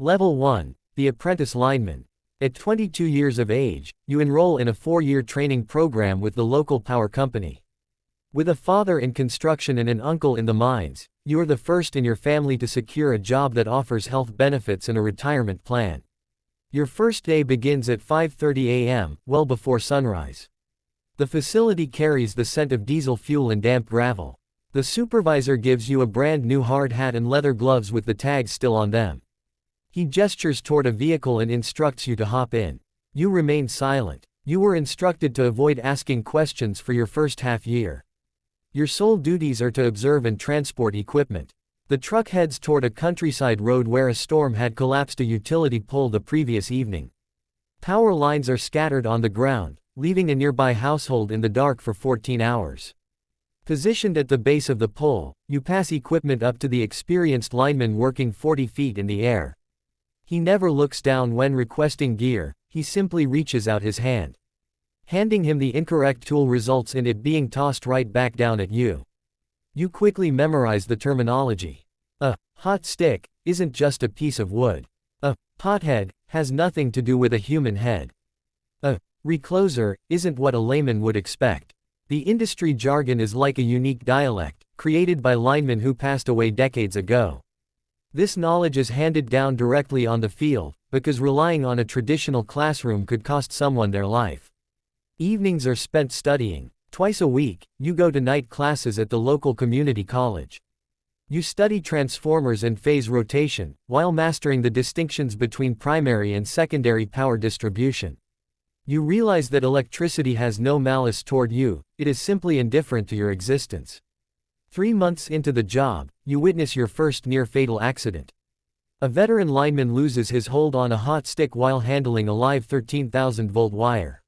Level 1, the apprentice lineman. At 22 years of age, you enroll in a 4-year training program with the local power company. With a father in construction and an uncle in the mines, you are the first in your family to secure a job that offers health benefits and a retirement plan. Your first day begins at 5:30 a.m., well before sunrise. The facility carries the scent of diesel fuel and damp gravel. The supervisor gives you a brand new hard hat and leather gloves with the tags still on them. He gestures toward a vehicle and instructs you to hop in. You remain silent. You were instructed to avoid asking questions for your first half year. Your sole duties are to observe and transport equipment. The truck heads toward a countryside road where a storm had collapsed a utility pole the previous evening. Power lines are scattered on the ground, leaving a nearby household in the dark for 14 hours. Positioned at the base of the pole, you pass equipment up to the experienced lineman working 40 feet in the air. He never looks down when requesting gear, he simply reaches out his hand. Handing him the incorrect tool results in it being tossed right back down at you. You quickly memorize the terminology. A hot stick isn't just a piece of wood. A pothead has nothing to do with a human head. A recloser isn't what a layman would expect. The industry jargon is like a unique dialect, created by linemen who passed away decades ago. This knowledge is handed down directly on the field, because relying on a traditional classroom could cost someone their life. Evenings are spent studying. Twice a week, you go to night classes at the local community college. You study transformers and phase rotation, while mastering the distinctions between primary and secondary power distribution. You realize that electricity has no malice toward you, it is simply indifferent to your existence. 3 months into the job, you witness your first near-fatal accident. A veteran lineman loses his hold on a hot stick while handling a live 13,000-volt wire.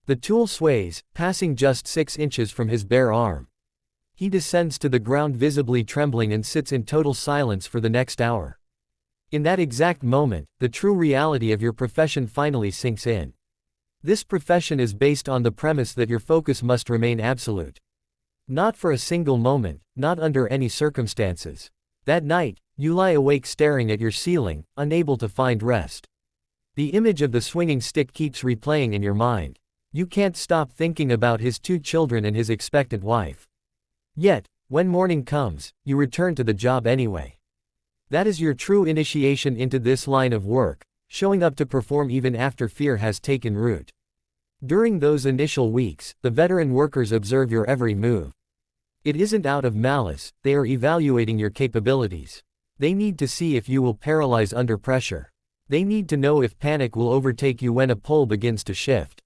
The tool sways, passing just 6 inches from his bare arm. He descends to the ground visibly trembling and sits in total silence for the next hour. In that exact moment, the true reality of your profession finally sinks in. This profession is based on the premise that your focus must remain absolute. Not for a single moment, not under any circumstances. That night, you lie awake staring at your ceiling, unable to find rest. The image of the swinging stick keeps replaying in your mind. You can't stop thinking about his 2 children and his expectant wife. Yet, when morning comes, you return to the job anyway. That is your true initiation into this line of work, showing up to perform even after fear has taken root. During those initial weeks, the veteran workers observe your every move. It isn't out of malice, they are evaluating your capabilities. They need to see if you will paralyze under pressure. They need to know if panic will overtake you when a pole begins to shift.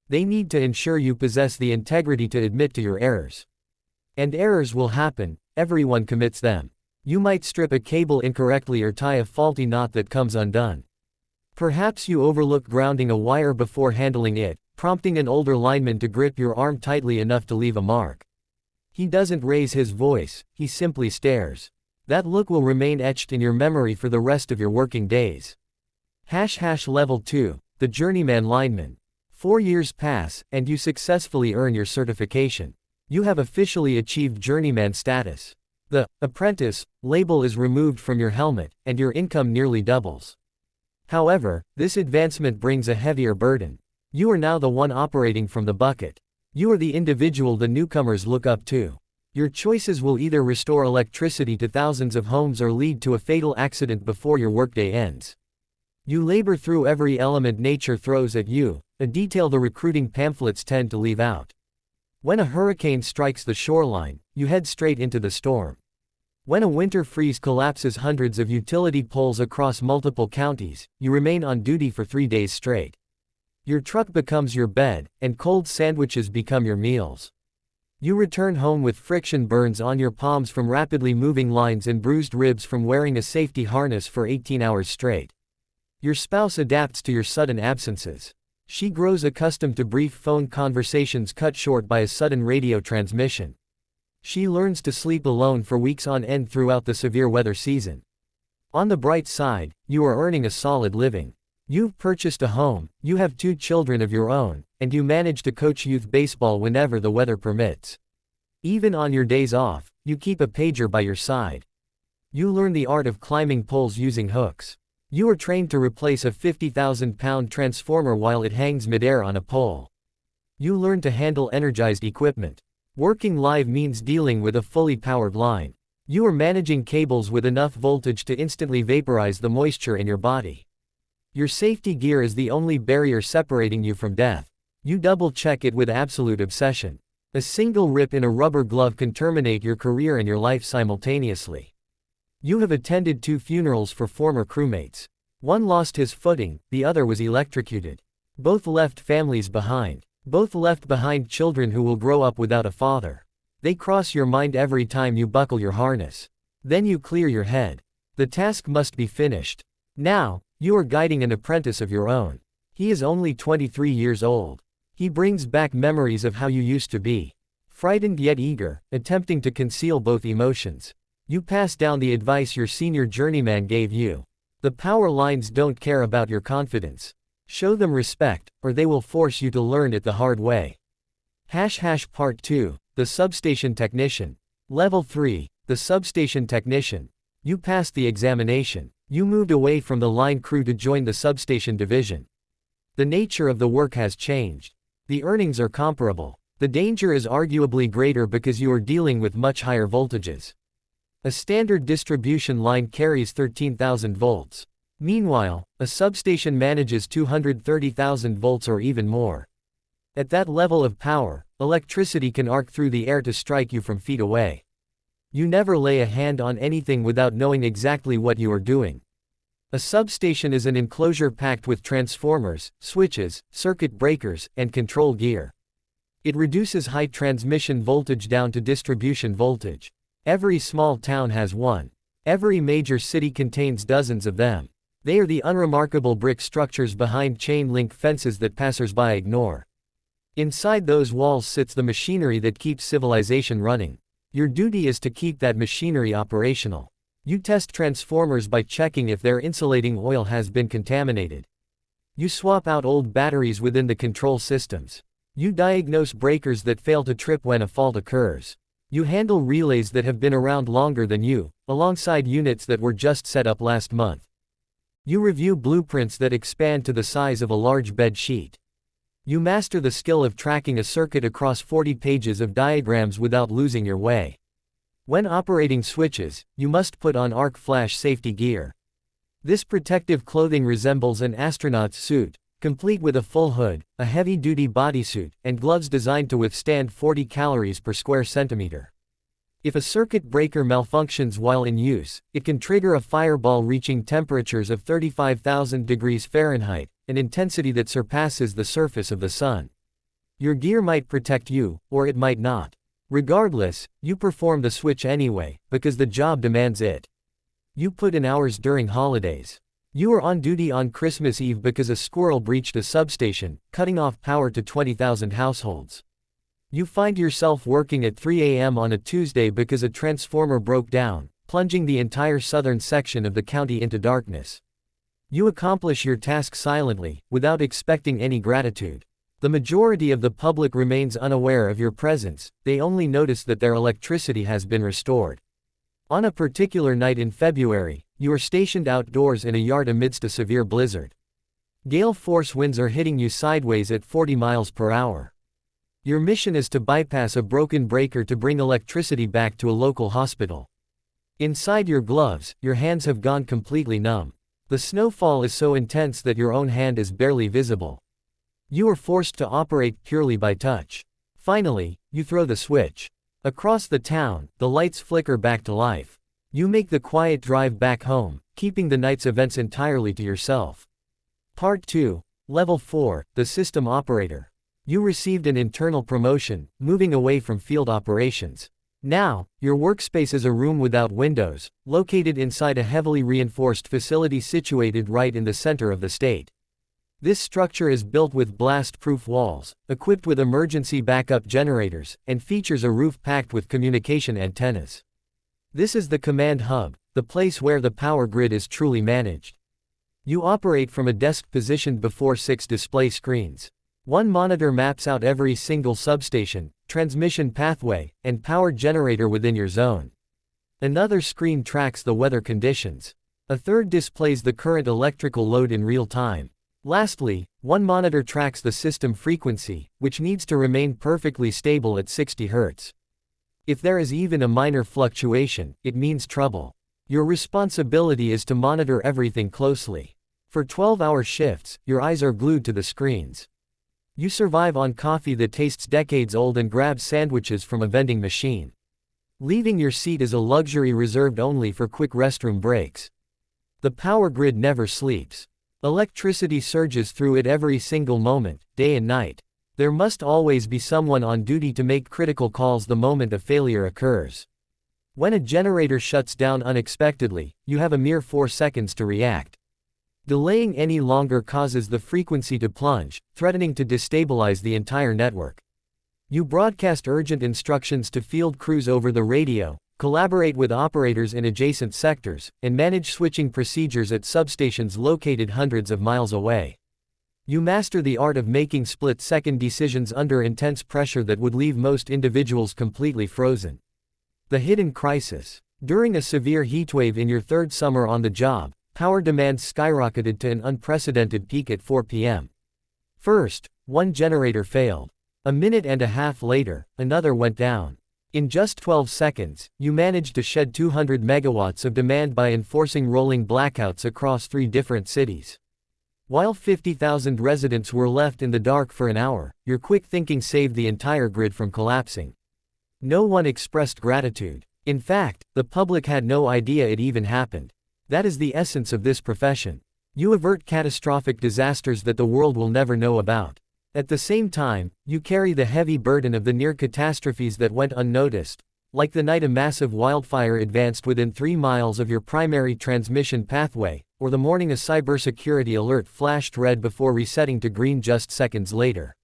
They need to ensure you possess the integrity to admit to your errors. And errors will happen, everyone commits them. You might strip a cable incorrectly or tie a faulty knot that comes undone. Perhaps you overlook grounding a wire before handling it, prompting an older lineman to grip your arm tightly enough to leave a mark. He doesn't raise his voice, he simply stares. That look will remain etched in your memory for the rest of your working days. Level 2, the journeyman lineman. 4 years pass, and you successfully earn your certification. You have officially achieved journeyman status. The apprentice label is removed from your helmet, and your income nearly doubles. However, this advancement brings a heavier burden. You are now the one operating from the bucket. You are the individual the newcomers look up to. Your choices will either restore electricity to thousands of homes or lead to a fatal accident before your workday ends. You labor through every element nature throws at you, a detail the recruiting pamphlets tend to leave out. When a hurricane strikes the shoreline, you head straight into the storm. When a winter freeze collapses hundreds of utility poles across multiple counties, you remain on duty for 3 days straight. Your truck becomes your bed, and cold sandwiches become your meals. You return home with friction burns on your palms from rapidly moving lines and bruised ribs from wearing a safety harness for 18 hours straight. Your spouse adapts to your sudden absences. She grows accustomed to brief phone conversations cut short by a sudden radio transmission. She learns to sleep alone for weeks on end throughout the severe weather season. On the bright side, you are earning a solid living. You've purchased a home, you have 2 children of your own, and you manage to coach youth baseball whenever the weather permits. Even on your days off, you keep a pager by your side. You learn the art of climbing poles using hooks. You are trained to replace a 50,000-pound transformer while it hangs midair on a pole. You learn to handle energized equipment. Working live means dealing with a fully powered line. You are managing cables with enough voltage to instantly vaporize the moisture in your body. Your safety gear is the only barrier separating you from death. You double-check it with absolute obsession. A single rip in a rubber glove can terminate your career and your life simultaneously. You have attended 2 funerals for former crewmates. One lost his footing, the other was electrocuted. Both left families behind. Both left behind children who will grow up without a father. They cross your mind every time you buckle your harness. Then you clear your head. The task must be finished. Now, you are guiding an apprentice of your own. He is only 23 years old. He brings back memories of how you used to be. Frightened yet eager, attempting to conceal both emotions. You pass down the advice your senior journeyman gave you. The power lines don't care about your confidence. Show them respect, or they will force you to learn it the hard way. Part 2, the substation technician. Level 3, the substation technician. You passed the examination. You moved away from the line crew to join the substation division. The nature of the work has changed. The earnings are comparable. The danger is arguably greater because you are dealing with much higher voltages. A standard distribution line carries 13,000 volts. Meanwhile, a substation manages 230,000 volts or even more. At that level of power, electricity can arc through the air to strike you from feet away. You never lay a hand on anything without knowing exactly what you are doing. A substation is an enclosure packed with transformers, switches, circuit breakers, and control gear. It reduces high transmission voltage down to distribution voltage. Every small town has one. Every major city contains dozens of them. They are the unremarkable brick structures behind chain-link fences that passers-by ignore. Inside those walls sits the machinery that keeps civilization running. Your duty is to keep that machinery operational. You test transformers by checking if their insulating oil has been contaminated. You swap out old batteries within the control systems. You diagnose breakers that fail to trip when a fault occurs. You handle relays that have been around longer than you, alongside units that were just set up last month. You review blueprints that expand to the size of a large bed sheet. You master the skill of tracking a circuit across 40 pages of diagrams without losing your way. When operating switches, you must put on arc flash safety gear. This protective clothing resembles an astronaut's suit, complete with a full hood, a heavy-duty bodysuit, and gloves designed to withstand 40 calories per square centimeter. If a circuit breaker malfunctions while in use, it can trigger a fireball reaching temperatures of 35,000 degrees Fahrenheit, an intensity that surpasses the surface of the sun. Your gear might protect you, or it might not. Regardless, you perform the switch anyway, because the job demands it. You put in hours during holidays. You are on duty on Christmas Eve because a squirrel breached a substation, cutting off power to 20,000 households. You find yourself working at 3 a.m. on a Tuesday because a transformer broke down, plunging the entire southern section of the county into darkness. You accomplish your task silently, without expecting any gratitude. The majority of the public remains unaware of your presence, they only notice that their electricity has been restored. On a particular night in February, you are stationed outdoors in a yard amidst a severe blizzard. Gale force winds are hitting you sideways at 40 miles per hour. Your mission is to bypass a broken breaker to bring electricity back to a local hospital. Inside your gloves, your hands have gone completely numb. The snowfall is so intense that your own hand is barely visible. You are forced to operate purely by touch. Finally, you throw the switch. Across the town, the lights flicker back to life. You make the quiet drive back home, keeping the night's events entirely to yourself. Part 2, Level 4, the System Operator. You received an internal promotion, moving away from field operations. Now, your workspace is a room without windows, located inside a heavily reinforced facility situated right in the center of the state. This structure is built with blast-proof walls, equipped with emergency backup generators, and features a roof packed with communication antennas. This is the command hub, the place where the power grid is truly managed. You operate from a desk positioned before 6 display screens. One monitor maps out every single substation, transmission pathway, and power generator within your zone. Another screen tracks the weather conditions. A third displays the current electrical load in real time. Lastly, one monitor tracks the system frequency, which needs to remain perfectly stable at 60 Hz. If there is even a minor fluctuation, it means trouble. Your responsibility is to monitor everything closely. For 12-hour shifts, your eyes are glued to the screens. You survive on coffee that tastes decades old and grab sandwiches from a vending machine. Leaving your seat is a luxury reserved only for quick restroom breaks. The power grid never sleeps. Electricity surges through it every single moment, day and night. There must always be someone on duty to make critical calls the moment a failure occurs. When a generator shuts down unexpectedly, you have a mere 4 seconds to react. Delaying any longer causes the frequency to plunge, threatening to destabilize the entire network. You broadcast urgent instructions to field crews over the radio, collaborate with operators in adjacent sectors, and manage switching procedures at substations located hundreds of miles away. You master the art of making split-second decisions under intense pressure that would leave most individuals completely frozen. The hidden crisis. During a severe heatwave in your third summer on the job, power demand skyrocketed to an unprecedented peak at 4 p.m. First, one generator failed. A minute and a half later, another went down. In just 12 seconds, you managed to shed 200 megawatts of demand by enforcing rolling blackouts across 3 different cities. While 50,000 residents were left in the dark for an hour, your quick thinking saved the entire grid from collapsing. No one expressed gratitude. In fact, the public had no idea it even happened. That is the essence of this profession. You avert catastrophic disasters that the world will never know about. At the same time, you carry the heavy burden of the near catastrophes that went unnoticed, like the night a massive wildfire advanced within 3 miles of your primary transmission pathway, or the morning a cybersecurity alert flashed red before resetting to green just seconds later.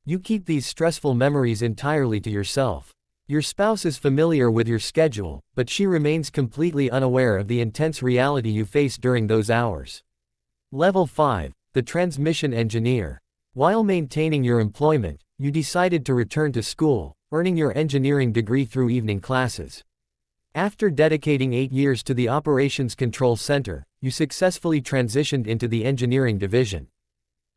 You keep these stressful memories entirely to yourself. Your spouse is familiar with your schedule, but she remains completely unaware of the intense reality you face during those hours. Level 5. The Transmission Engineer. While maintaining your employment, you decided to return to school, earning your engineering degree through evening classes. After dedicating 8 years to the Operations Control Center, you successfully transitioned into the engineering division.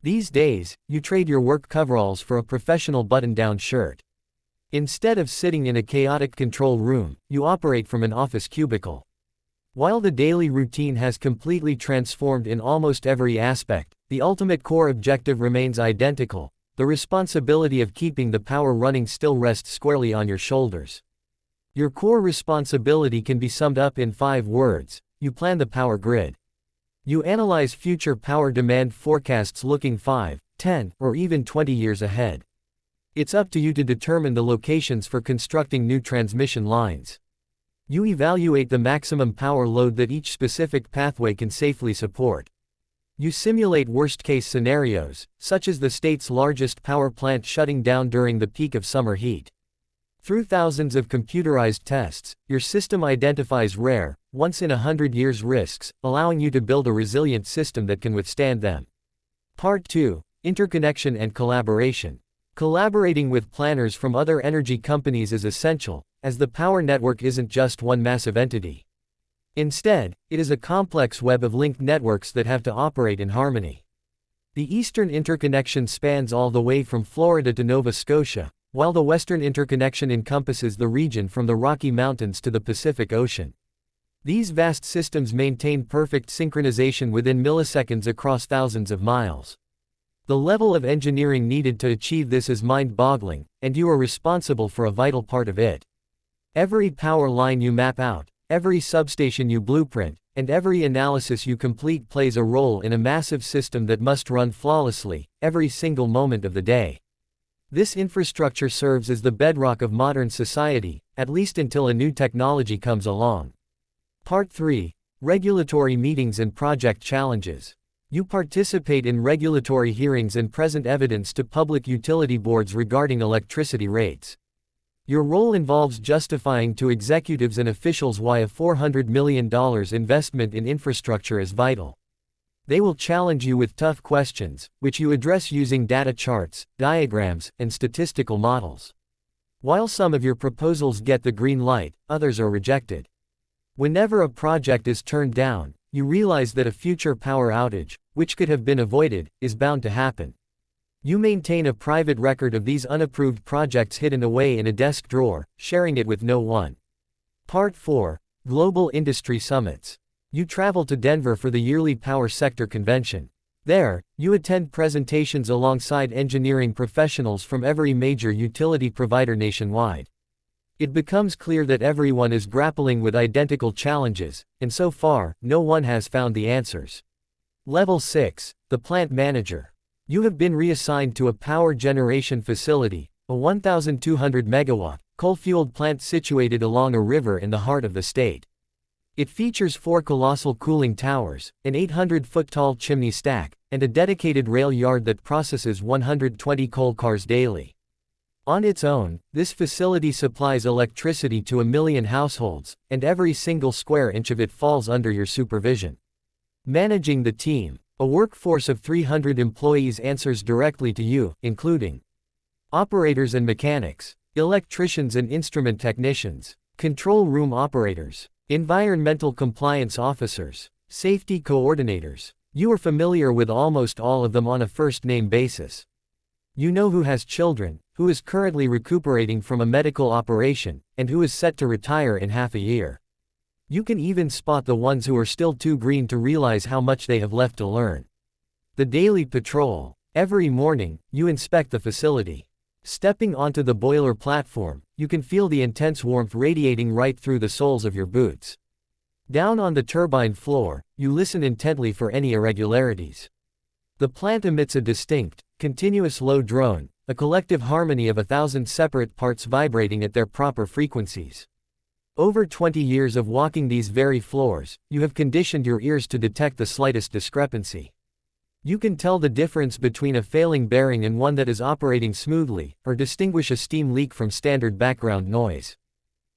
These days, you trade your work coveralls for a professional button-down shirt. Instead of sitting in a chaotic control room, you operate from an office cubicle. While the daily routine has completely transformed in almost every aspect, the ultimate core objective remains identical. The responsibility of keeping the power running still rests squarely on your shoulders. Your core responsibility can be summed up in 5 words: you plan the power grid. You analyze future power demand forecasts looking 5, 10, or even 20 years ahead. It's up to you to determine the locations for constructing new transmission lines. You evaluate the maximum power load that each specific pathway can safely support. You simulate worst-case scenarios, such as the state's largest power plant shutting down during the peak of summer heat. Through thousands of computerized tests, your system identifies rare, once-in-a-100-years risks, allowing you to build a resilient system that can withstand them. Part 2. Interconnection and Collaboration. Collaborating with planners from other energy companies is essential, as the power network isn't just one massive entity. Instead, it is a complex web of linked networks that have to operate in harmony. The eastern interconnection spans all the way from Florida to Nova Scotia, while the western interconnection encompasses the region from the Rocky Mountains to the Pacific Ocean. These vast systems maintain perfect synchronization within milliseconds across thousands of miles. The level of engineering needed to achieve this is mind-boggling, and you are responsible for a vital part of it. Every power line you map out, every substation you blueprint, and every analysis you complete plays a role in a massive system that must run flawlessly, every single moment of the day. This infrastructure serves as the bedrock of modern society, at least until a new technology comes along. Part 3. Regulatory Meetings and Project Challenges. You participate in regulatory hearings and present evidence to public utility boards regarding electricity rates. Your role involves justifying to executives and officials why a $400 million investment in infrastructure is vital. They will challenge you with tough questions, which you address using data charts, diagrams, and statistical models. While some of your proposals get the green light, others are rejected. Whenever a project is turned down, you realize that a future power outage, which could have been avoided, is bound to happen. You maintain a private record of these unapproved projects hidden away in a desk drawer, sharing it with no one. Part 4. Global Industry Summits. You travel to Denver for the yearly Power Sector Convention. There, you attend presentations alongside engineering professionals from every major utility provider nationwide. It becomes clear that everyone is grappling with identical challenges, and so far, no one has found the answers. Level 6. The Plant Manager. You have been reassigned to a power generation facility, a 1,200 megawatt, coal-fueled plant situated along a river in the heart of the state. It features 4 colossal cooling towers, an 800-foot-tall chimney stack, and a dedicated rail yard that processes 120 coal cars daily. On its own, this facility supplies electricity to 1 million households, and every single square inch of it falls under your supervision. Managing the team. A workforce of 300 employees answers directly to you, including operators and mechanics, electricians and instrument technicians, control room operators, environmental compliance officers, safety coordinators. You are familiar with almost all of them on a first-name basis. You know who has children, who is currently recuperating from a medical operation, and who is set to retire in half a year. You can even spot the ones who are still too green to realize how much they have left to learn. The daily patrol. Every morning, you inspect the facility. Stepping onto the boiler platform, you can feel the intense warmth radiating right through the soles of your boots. Down on the turbine floor, you listen intently for any irregularities. The plant emits a distinct, continuous low drone, a collective harmony of 1,000 separate parts vibrating at their proper frequencies. Over 20 years of walking these very floors, you have conditioned your ears to detect the slightest discrepancy. You can tell the difference between a failing bearing and one that is operating smoothly, or distinguish a steam leak from standard background noise.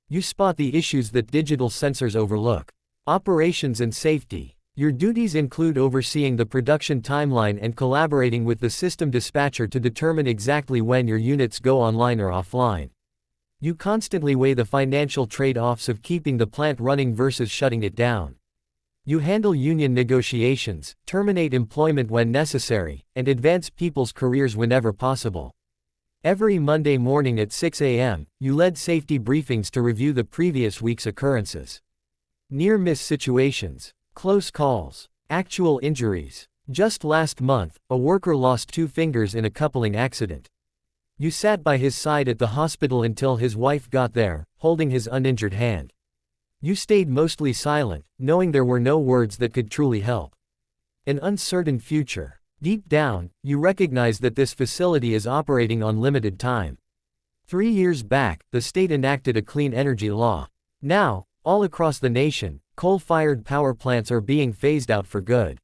You spot the issues that digital sensors overlook. Operations and safety. Your duties include overseeing the production timeline and collaborating with the system dispatcher to determine exactly when your units go online or offline. You constantly weigh the financial trade-offs of keeping the plant running versus shutting it down. You handle union negotiations, terminate employment when necessary, and advance people's careers whenever possible. Every Monday morning at 6 a.m., you led safety briefings to review the previous week's occurrences. Near-miss situations, close calls, actual injuries. Just last month, a worker lost 2 fingers in a coupling accident. You sat by his side at the hospital until his wife got there, holding his uninjured hand. You stayed mostly silent, knowing there were no words that could truly help. An uncertain future. Deep down, you recognize that this facility is operating on limited time. 3 years back, the state enacted a clean energy law. Now, all across the nation, coal-fired power plants are being phased out for good.